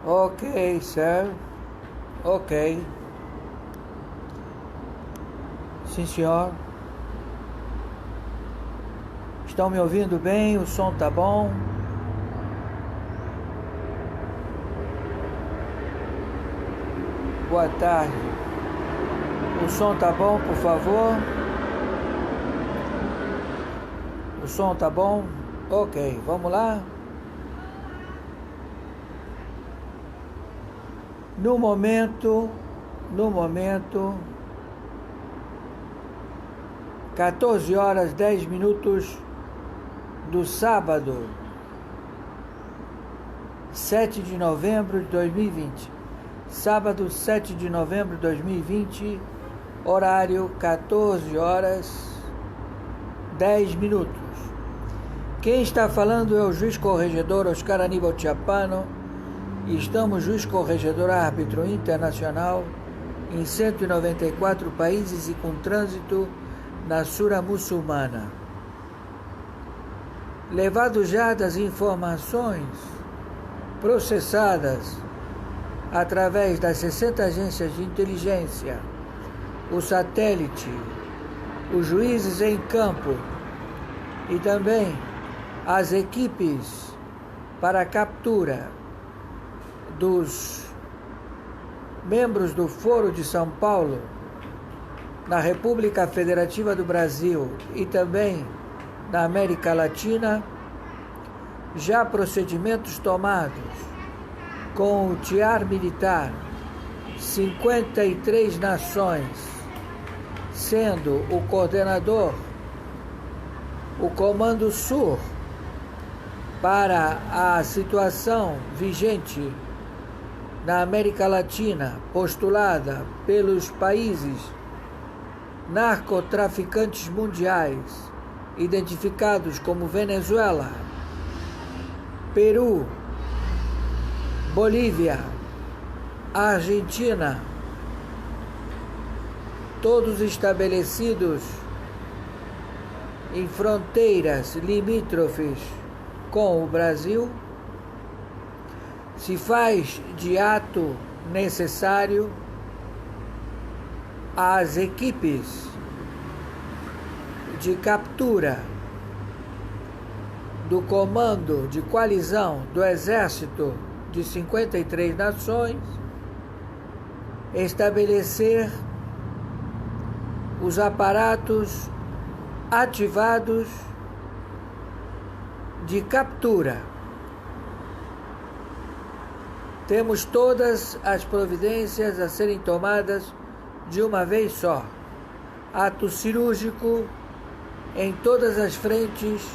Ok, sir. Ok. Sim, senhor. Estão me ouvindo bem? O som tá bom? Boa tarde. O som tá bom, por favor? O som tá bom? Ok, vamos lá? No momento, 14 horas 10 minutos do sábado, 7 de novembro de 2020. Sábado, 7 de novembro de 2020, horário 14 horas 10 minutos. Quem está falando é o juiz corregedor Oscar Aníbal Chiappano. Estamos juiz corregedor árbitro internacional em 194 países e com trânsito na Sura Muçulmana. Levado já das informações processadas através das 60 agências de inteligência, o satélite, os juízes em campo e também as equipes para a captura dos membros do Foro de São Paulo, na República Federativa do Brasil e também na América Latina, já procedimentos tomados com o tiar militar, 53 nações, sendo o coordenador o Comando Sul para a situação vigente na América Latina, postulada pelos países narcotraficantes mundiais, identificados como Venezuela, Peru, Bolívia, Argentina, todos estabelecidos em fronteiras limítrofes com o Brasil, se faz de ato necessário as equipes de captura do comando de coalizão do Exército de 53 nações, estabelecer os aparatos ativados de captura. Temos todas as providências a serem tomadas de uma vez só. Ato cirúrgico em todas as frentes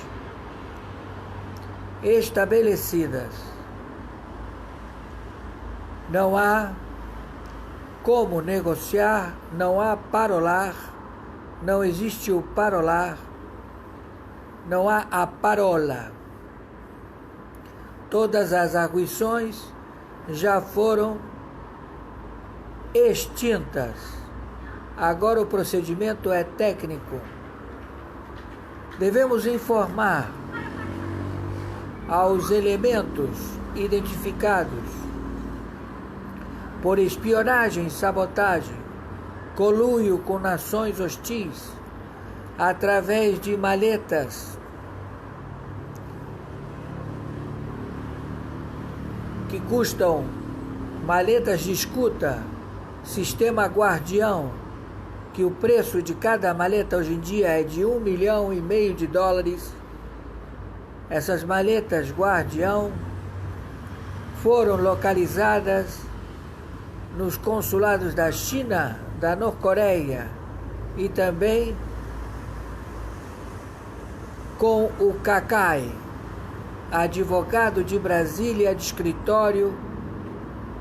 estabelecidas. Não há como negociar, não há parolar, não existe o parolar, não há a parola. Todas as arguições já foram extintas. Agora o procedimento é técnico. Devemos informar aos elementos identificados por espionagem, sabotagem, conluio com nações hostis, através de maletas que custam, maletas de escuta, sistema Guardião, que o preço de cada maleta hoje em dia é de $1,5 milhão. Essas maletas Guardião foram localizadas nos consulados da China, da Norte-Coreia e também com o CACAI, advogado de Brasília de escritório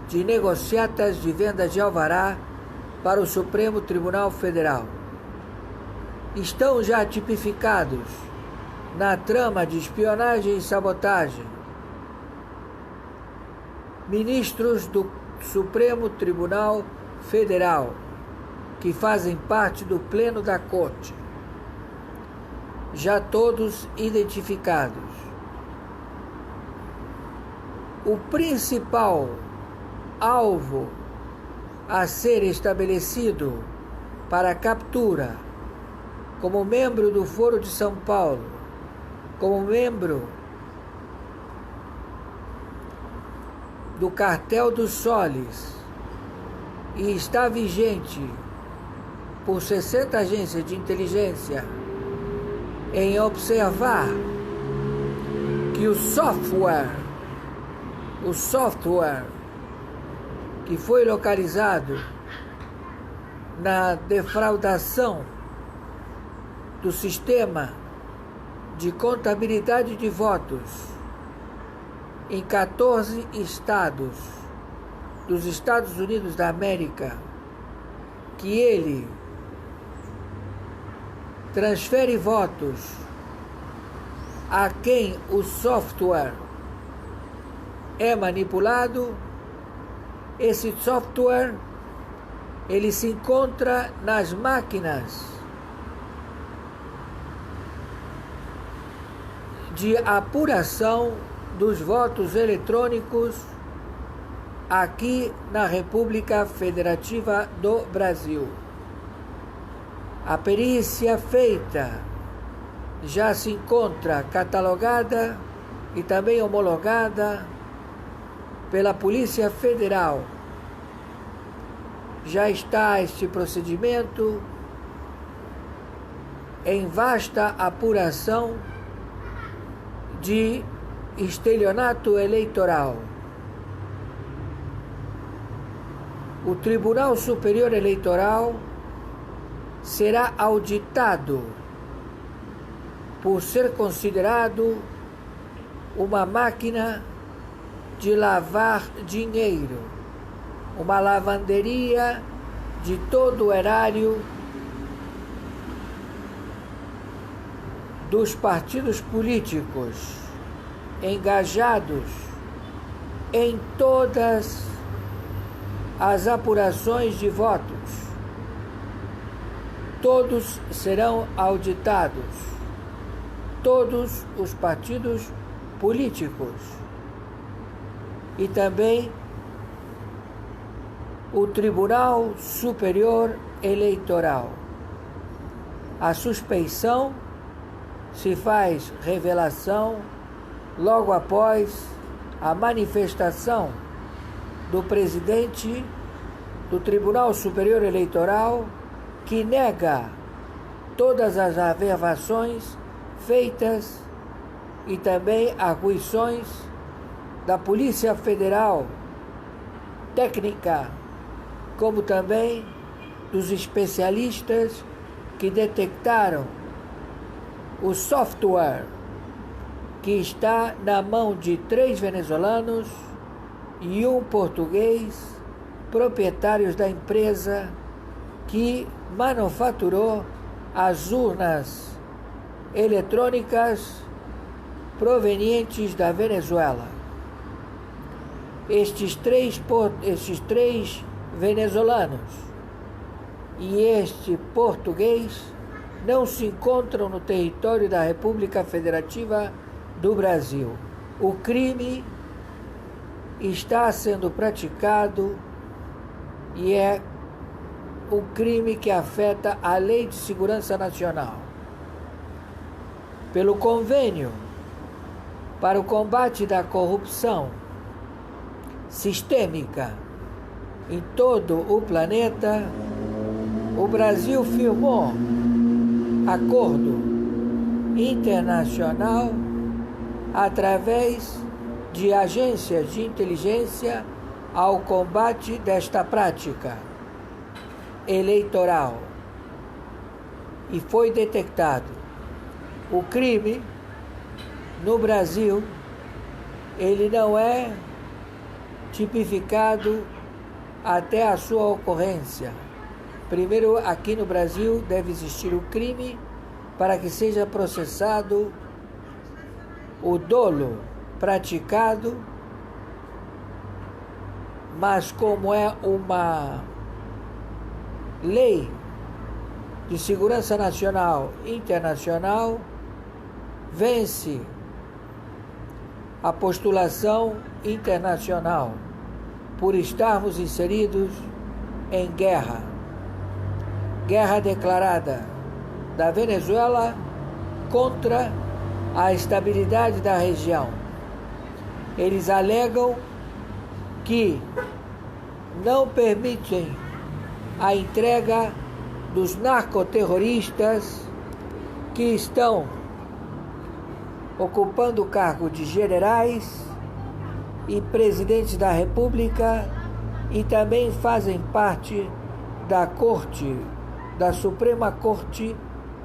de negociatas de venda de alvará para o Supremo Tribunal Federal. Estão já tipificados na trama de espionagem e sabotagem ministros do Supremo Tribunal Federal, que fazem parte do Pleno da Corte, já todos identificados. O principal alvo a ser estabelecido para a captura, como membro do Foro de São Paulo, como membro do Cartel dos Soles, e está vigente por 60 agências de inteligência em observar que o software que foi localizado na defraudação do sistema de contabilidade de votos em 14 estados dos Estados Unidos da América, que ele transfere votos a quem o software é manipulado. Esse software ele se encontra nas máquinas de apuração dos votos eletrônicos aqui na República Federativa do Brasil. A perícia feita já se encontra catalogada e também homologada pela Polícia Federal. Já está este procedimento em vasta apuração de estelionato eleitoral. O Tribunal Superior Eleitoral será auditado por ser considerado uma máquina de lavar dinheiro, uma lavanderia de todo o erário dos partidos políticos engajados em todas as apurações de votos. Todos serão auditados, todos os partidos políticos e também o Tribunal Superior Eleitoral. A suspeição se faz revelação logo após a manifestação do presidente do Tribunal Superior Eleitoral, que nega todas as averbações feitas e também arguições da Polícia Federal técnica, como também dos especialistas que detectaram o software que está na mão de 3 venezuelanos e um português, proprietários da empresa que manufaturou as urnas eletrônicas provenientes da Venezuela. Estes três venezuelanos e este português não se encontram no território da República Federativa do Brasil. O crime está sendo praticado e é um crime que afeta a Lei de Segurança Nacional. Pelo Convênio para o Combate da Corrupção Sistêmica em todo o planeta, o Brasil firmou acordo internacional através de agências de inteligência ao combate desta prática eleitoral. E foi detectado o crime no Brasil ele não é tipificado até a sua ocorrência. Primeiro, aqui no Brasil, deve existir o crime para que seja processado o dolo praticado, mas como é uma lei de segurança nacional e internacional, vence a postulação internacional por estarmos inseridos em guerra declarada da Venezuela contra a estabilidade da região. Eles alegam que não permitem a entrega dos narcoterroristas que estão ocupando o cargo de generais e presidentes da República e também fazem parte da Suprema Corte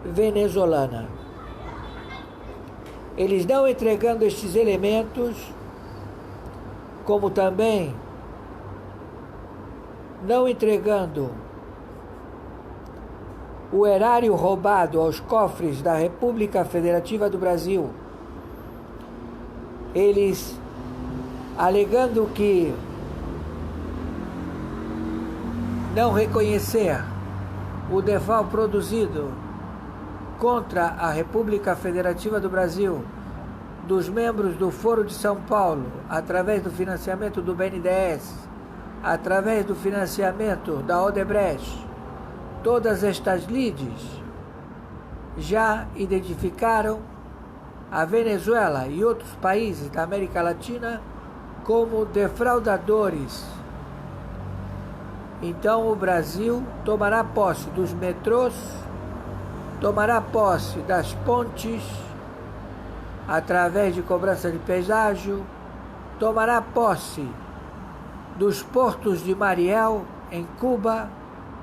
venezuelana. Eles não entregando estes elementos, como também não entregando o erário roubado aos cofres da República Federativa do Brasil, eles alegando que não reconhecer o DEFAL produzido contra a República Federativa do Brasil dos membros do Foro de São Paulo, através do financiamento do BNDES, através do financiamento da Odebrecht, todas estas lides já identificaram a Venezuela e outros países da América Latina como defraudadores. Então o Brasil tomará posse dos metrôs, tomará posse das pontes, através de cobrança de pedágio, tomará posse dos portos de Mariel, em Cuba,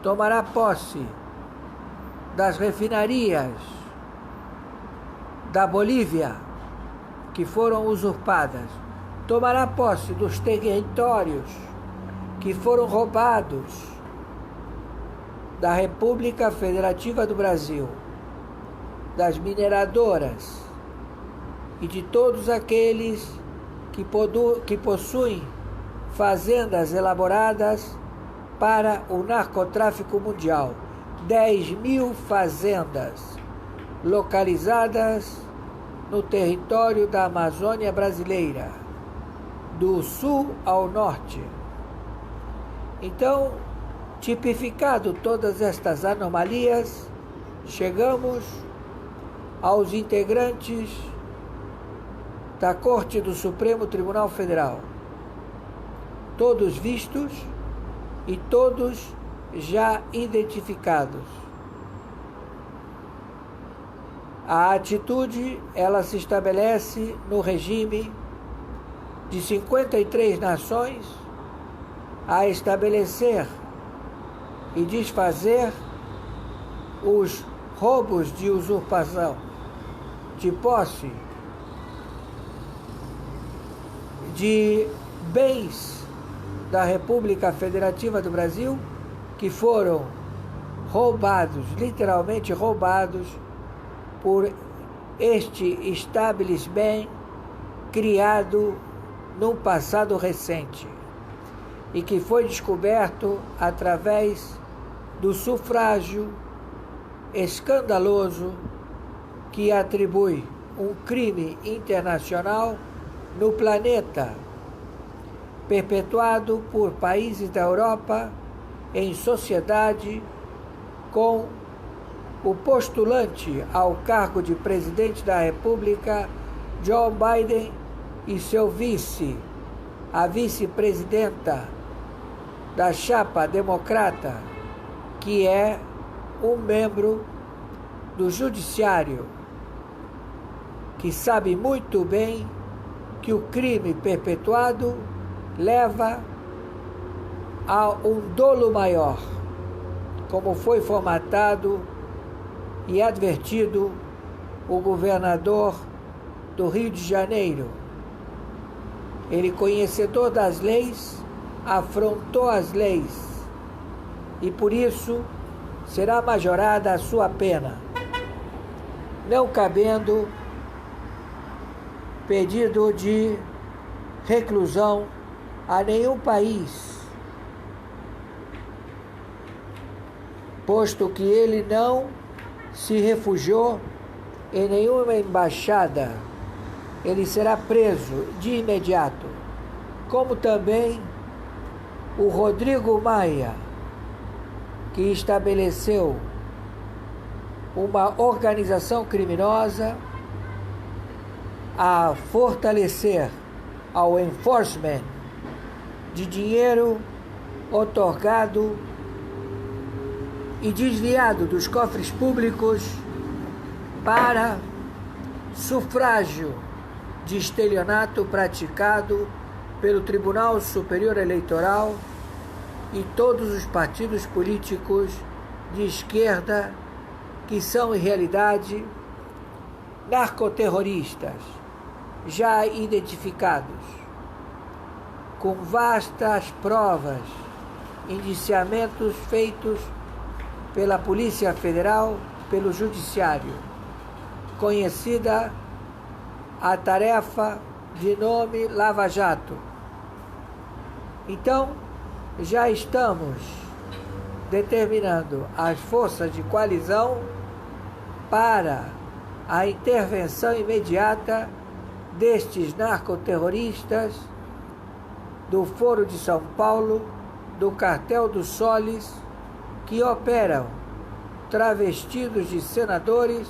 tomará posse das refinarias da Bolívia, que foram usurpadas, tomará posse dos territórios que foram roubados da República Federativa do Brasil, das mineradoras e de todos aqueles que possuem fazendas elaboradas para o narcotráfico mundial. 10.000 fazendas localizadas no território da Amazônia brasileira, do sul ao norte. Então, tipificado todas estas anomalias, chegamos aos integrantes da Corte do Supremo Tribunal Federal, todos vistos e todos já identificados. A atitude, ela se estabelece no regime de 53 nações a estabelecer e desfazer os roubos de usurpação de posse de bens da República Federativa do Brasil que foram roubados, literalmente roubados, por este establishment criado num passado recente e que foi descoberto através do sufrágio escandaloso que atribui um crime internacional no planeta, perpetuado por países da Europa em sociedade com o postulante ao cargo de presidente da República, Joe Biden, e seu vice, a vice-presidenta da chapa democrata, que é um membro do judiciário, que sabe muito bem que o crime perpetuado leva a um dolo maior, como foi formatado e advertido o governador do Rio de Janeiro, Ele, conhecedor das leis, afrontou as leis e por isso será majorada a sua pena, não cabendo pedido de reclusão a nenhum país, posto que ele não se refugiou em nenhuma embaixada. Ele será preso de imediato, como também o Rodrigo Maia, que estabeleceu uma organização criminosa a fortalecer ao enforcement de dinheiro otorgado e desviado dos cofres públicos para sufrágio de estelionato praticado pelo Tribunal Superior Eleitoral e todos os partidos políticos de esquerda que são, em realidade, narcoterroristas já identificados, com vastas provas, indiciamentos feitos pela Polícia Federal, pelo Judiciário, conhecida a tarefa de nome Lava Jato. Então, já estamos determinando as forças de coalizão para a intervenção imediata destes narcoterroristas do Foro de São Paulo, do Cartel dos Soles, que operam travestidos de senadores,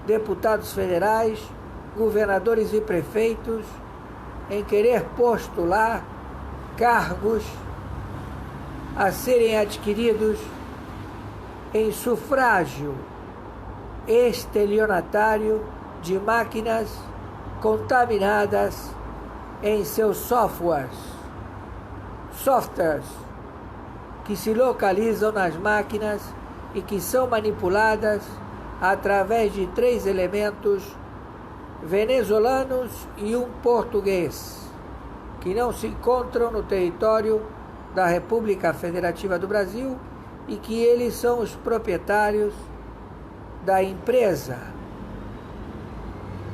deputados federais, governadores e prefeitos, em querer postular cargos a serem adquiridos em sufrágio estelionatário de máquinas contaminadas em seus softwares que se localizam nas máquinas e que são manipuladas através de 3 elementos venezuelanos e um português, que não se encontram no território da República Federativa do Brasil e que eles são os proprietários da empresa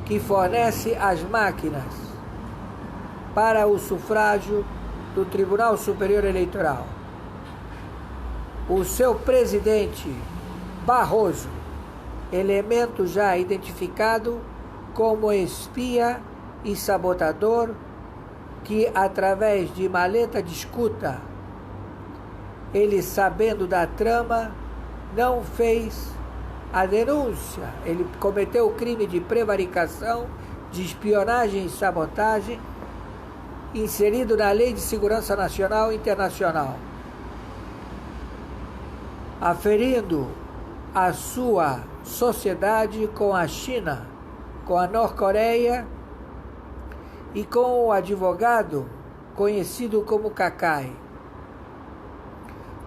que fornece as máquinas para o sufrágio do Tribunal Superior Eleitoral. O seu presidente, Barroso, elemento já identificado como espia e sabotador, que através de maleta de escuta, ele, sabendo da trama, não fez a denúncia. Ele cometeu o crime de prevaricação, de espionagem e sabotagem, inserido na Lei de Segurança Nacional e Internacional, aferindo a sua sociedade com a China, com a Norte-Coreia e com o advogado conhecido como Cacai.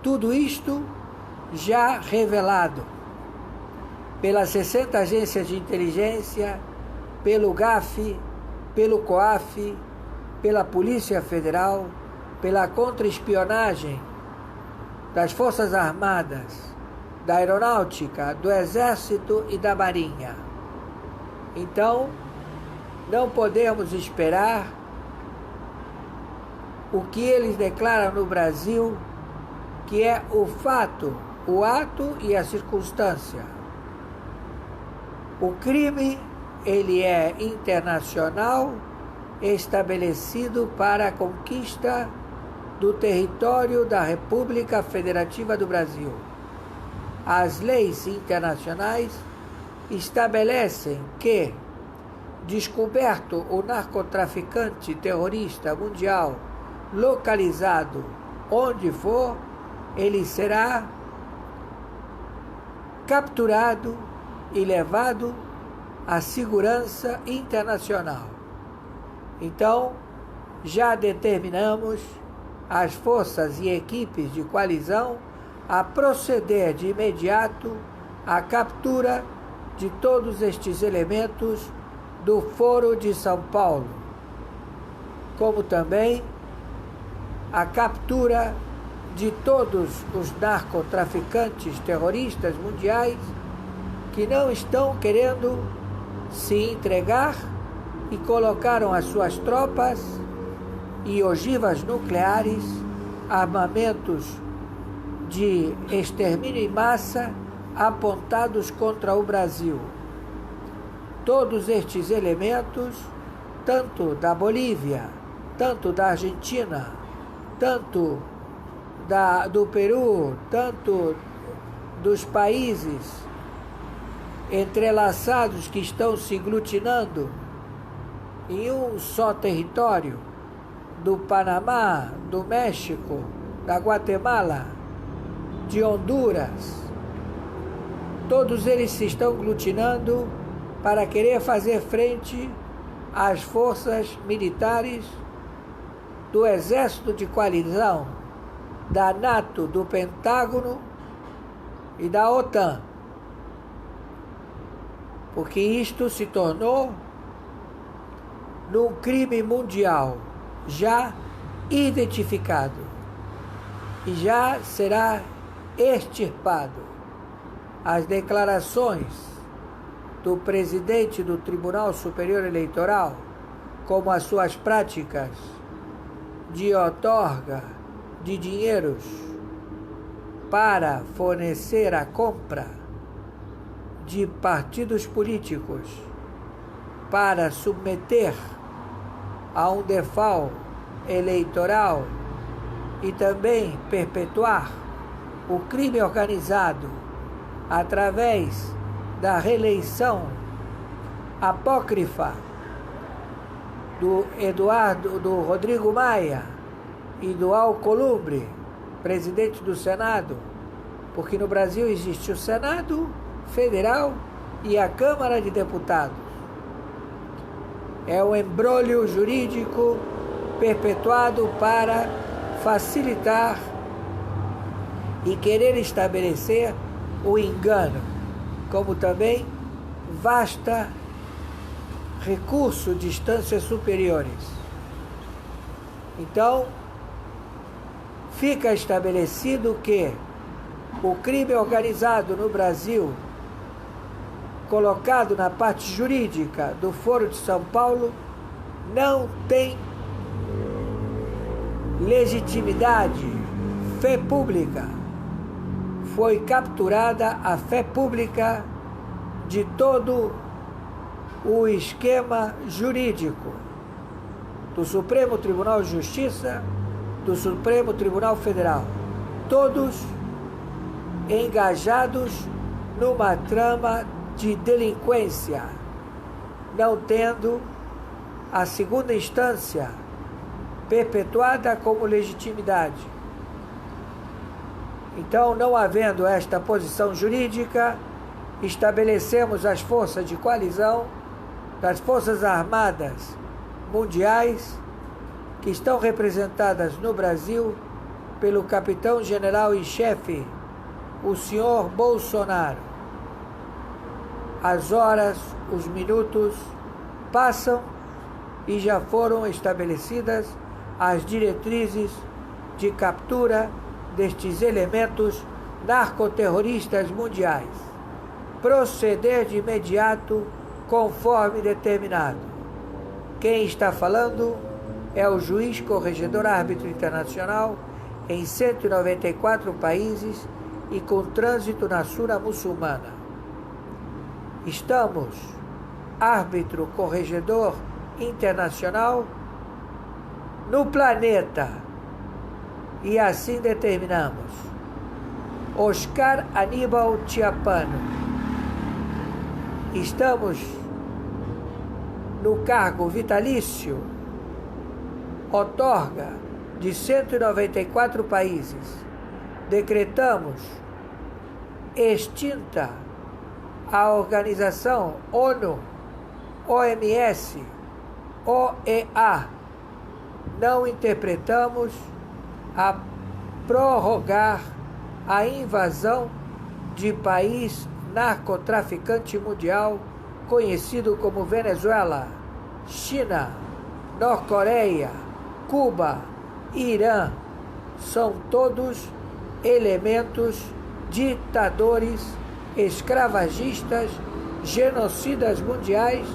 Tudo isto já revelado pelas 60 agências de inteligência, pelo GAF, pelo COAF, pela Polícia Federal, pela contra-espionagem das Forças Armadas, da Aeronáutica, do Exército e da Marinha. Então, não podemos esperar o que eles declaram no Brasil, que é o fato, o ato e a circunstância. O crime, ele é internacional, estabelecido para a conquista do território da República Federativa do Brasil. As leis internacionais estabelecem que, descoberto o narcotraficante terrorista mundial localizado onde for, ele será capturado e levado à segurança internacional. Então, já determinamos as forças e equipes de coalizão a proceder de imediato à captura de todos estes elementos do Foro de São Paulo, como também a captura de todos os narcotraficantes terroristas mundiais que não estão querendo se entregar e colocaram as suas tropas e ogivas nucleares, armamentos de extermínio em massa apontados contra o Brasil. Todos estes elementos, tanto da Bolívia, tanto da Argentina, tanto do Peru, tanto dos países entrelaçados que estão se aglutinando em um só território, do Panamá, do México, da Guatemala, de Honduras, todos eles se estão aglutinando para querer fazer frente às forças militares do Exército de Coalizão, da NATO, do Pentágono e da OTAN. Porque isto se tornou num crime mundial já identificado e já será extirpado. As declarações do presidente do Tribunal Superior Eleitoral, como as suas práticas de outorga de dinheiros para fornecer a compra de partidos políticos para submeter a um default eleitoral e também perpetuar o crime organizado através da reeleição apócrifa do Rodrigo Maia e do Alcolumbre, presidente do Senado, porque no Brasil existe o Senado Federal e a Câmara de Deputados. É um embrólio jurídico perpetuado para facilitar e querer estabelecer o engano, como também vasta recurso de instâncias superiores. Então, fica estabelecido que o crime organizado no Brasil, colocado na parte jurídica do Foro de São Paulo, não tem legitimidade, fé pública. Foi capturada a fé pública de todo o esquema jurídico do Supremo Tribunal de Justiça, do Supremo Tribunal Federal, todos engajados numa trama de delinquência, não tendo a segunda instância perpetuada como legitimidade. Então, não havendo esta posição jurídica, estabelecemos as forças de coalizão das Forças Armadas Mundiais, que estão representadas no Brasil pelo capitão-general em chefe, o senhor Bolsonaro. As horas, os minutos passam e já foram estabelecidas as diretrizes de captura destes elementos narcoterroristas mundiais. Proceder de imediato conforme determinado. Quem está falando é o juiz corregedor árbitro internacional em 194 países e com trânsito na Sura muçulmana. Estamos, árbitro corregedor internacional, no planeta, e assim determinamos. Oscar Aníbal Chiapano. Estamos no cargo vitalício, outorga de 194 países. Decretamos extinta a organização ONU, OMS, OEA. Não interpretamos a prorrogar a invasão de país narcotraficante mundial conhecido como Venezuela, China, Norte-Coreia, Cuba, Irã, são todos elementos ditadores, escravagistas, genocidas mundiais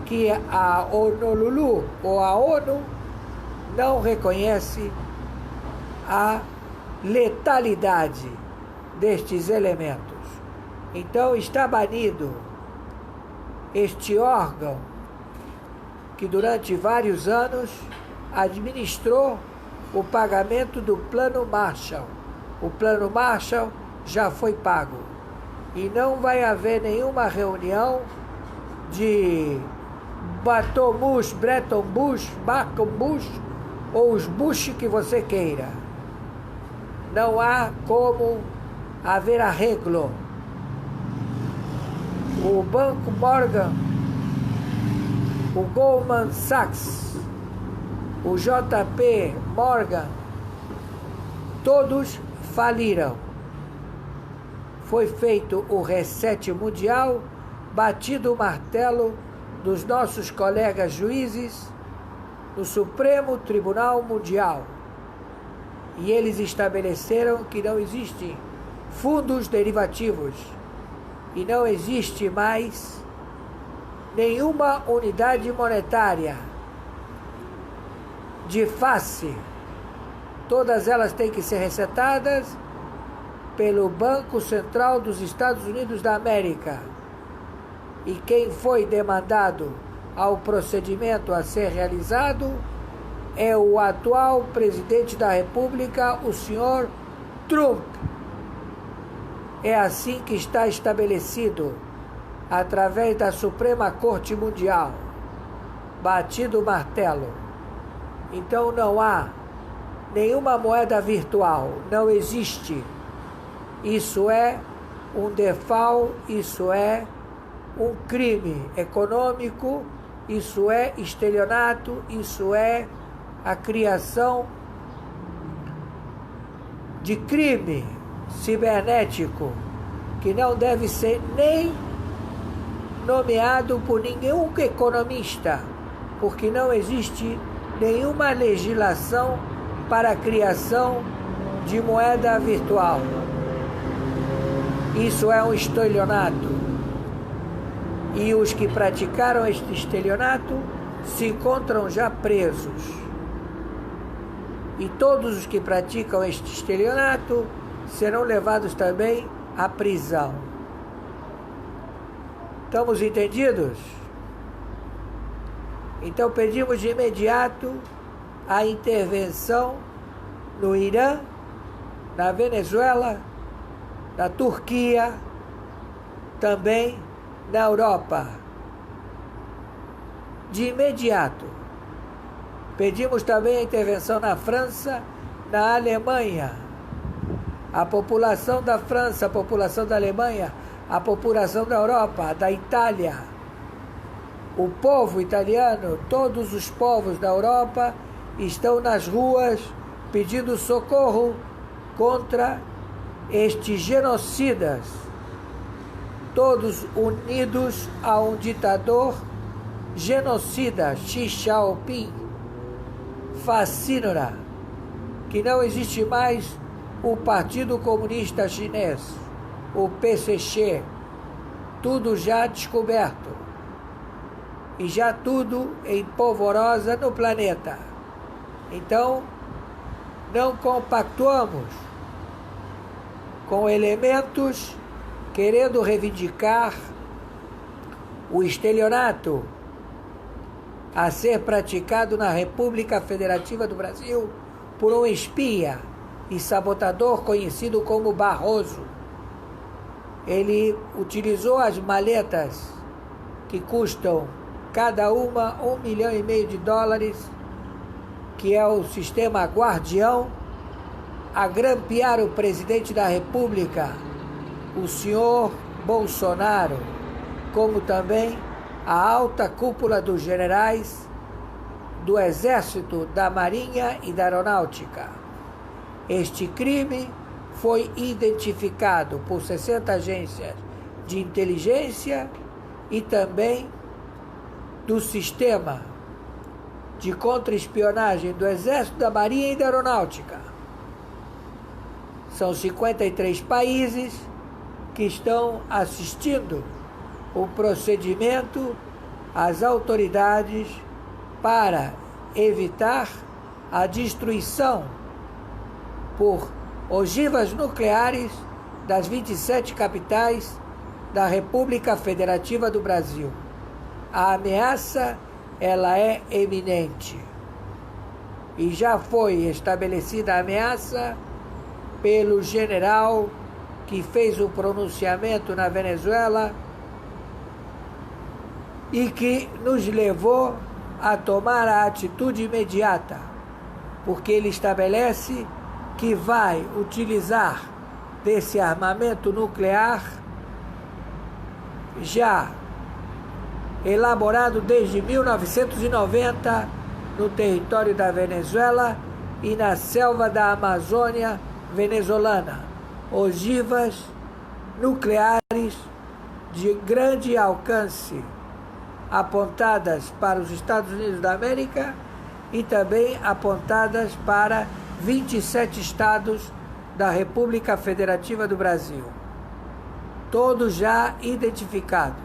que a Honolulu ou a ONU não reconhece a letalidade destes elementos. Então está banido este órgão que durante vários anos administrou o pagamento do Plano Marshall. O Plano Marshall já foi pago e não vai haver nenhuma reunião de Bretton Bush, Markham Bush ou os Bush que você queira. Não há como haver arreglo. O Banco Morgan, o Goldman Sachs, o JP Morgan, todos faliram. Foi feito o reset mundial, batido o martelo dos nossos colegas juízes no Supremo Tribunal Mundial. E eles estabeleceram que não existem fundos derivativos e não existe mais nenhuma unidade monetária de face. Todas elas têm que ser resetadas pelo Banco Central dos Estados Unidos da América. E quem foi demandado ao procedimento a ser realizado é o atual presidente da República, o senhor Trump. É assim que está estabelecido, através da Suprema Corte Mundial, batido o martelo. Então não há nenhuma moeda virtual, não existe. Isso é um default, isso é um crime econômico, isso é estelionato, isso é a criação de crime cibernético que não deve ser nem nomeado por nenhum economista, porque não existe nenhuma legislação para a criação de moeda virtual. Isso é um estelionato. E os que praticaram este estelionato se encontram já presos. E todos os que praticam este estelionato serão levados também à prisão. Estamos entendidos? Então pedimos de imediato a intervenção no Irã, na Venezuela, na Turquia, também na Europa. De imediato. Pedimos também a intervenção na França, na Alemanha. A população da França, a população da Alemanha, a população da Europa, da Itália, o povo italiano, todos os povos da Europa estão nas ruas pedindo socorro contra estes genocidas, todos unidos a um ditador genocida, Xi Jinping, fascínora, que não existe mais o Partido Comunista Chinês, o PCC, tudo já descoberto e já tudo em polvorosa no planeta. Então, não compactuamos com elementos querendo reivindicar o estelionato a ser praticado na República Federativa do Brasil por um espia e sabotador conhecido como Barroso. Ele utilizou as maletas que custam cada uma $1,5 milhão, que é o sistema Guardião, a grampear o presidente da República, o senhor Bolsonaro, como também a alta cúpula dos generais do Exército, da Marinha e da Aeronáutica. Este crime foi identificado por 60 agências de inteligência e também do sistema de contra-espionagem do Exército, da Marinha e da Aeronáutica. São 53 países que estão assistindo o procedimento às autoridades para evitar a destruição por ogivas nucleares das 27 capitais da República Federativa do Brasil. A ameaça, ela é eminente. E já foi estabelecida a ameaça pelo general que fez o pronunciamento na Venezuela e que nos levou a tomar a atitude imediata, porque ele estabelece que vai utilizar desse armamento nuclear já elaborado desde 1990 no território da Venezuela e na selva da Amazônia venezuelana, ogivas nucleares de grande alcance apontadas para os Estados Unidos da América e também apontadas para 27 estados da República Federativa do Brasil. Todos já identificados.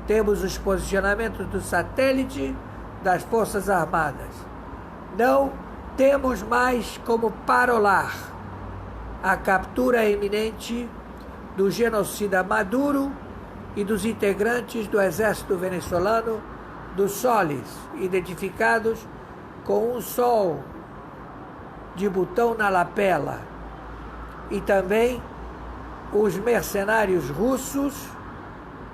Temos os posicionamentos do satélite das Forças Armadas. Não temos mais como parolar a captura iminente do genocida Maduro e dos integrantes do exército venezuelano, dos soles, identificados com um sol de botão na lapela, e também os mercenários russos,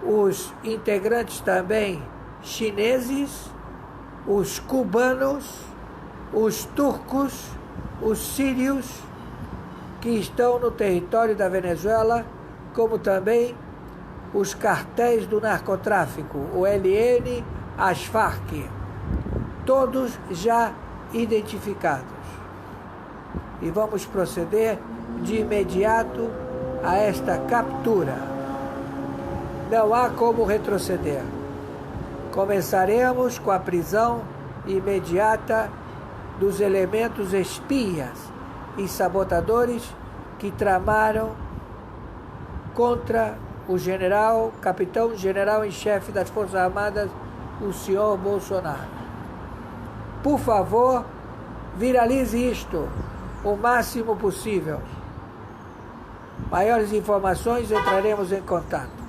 os integrantes também chineses, os cubanos, os turcos, os sírios que estão no território da Venezuela, como também os cartéis do narcotráfico, o ELN, as Farc, todos já identificados. E vamos proceder de imediato a esta captura. Não há como retroceder. Começaremos com a prisão imediata dos elementos espias e sabotadores que tramaram contra o general, capitão-general em chefe das Forças Armadas, o senhor Bolsonaro. Por favor, viralize isto o máximo possível. Maiores informações, entraremos em contato.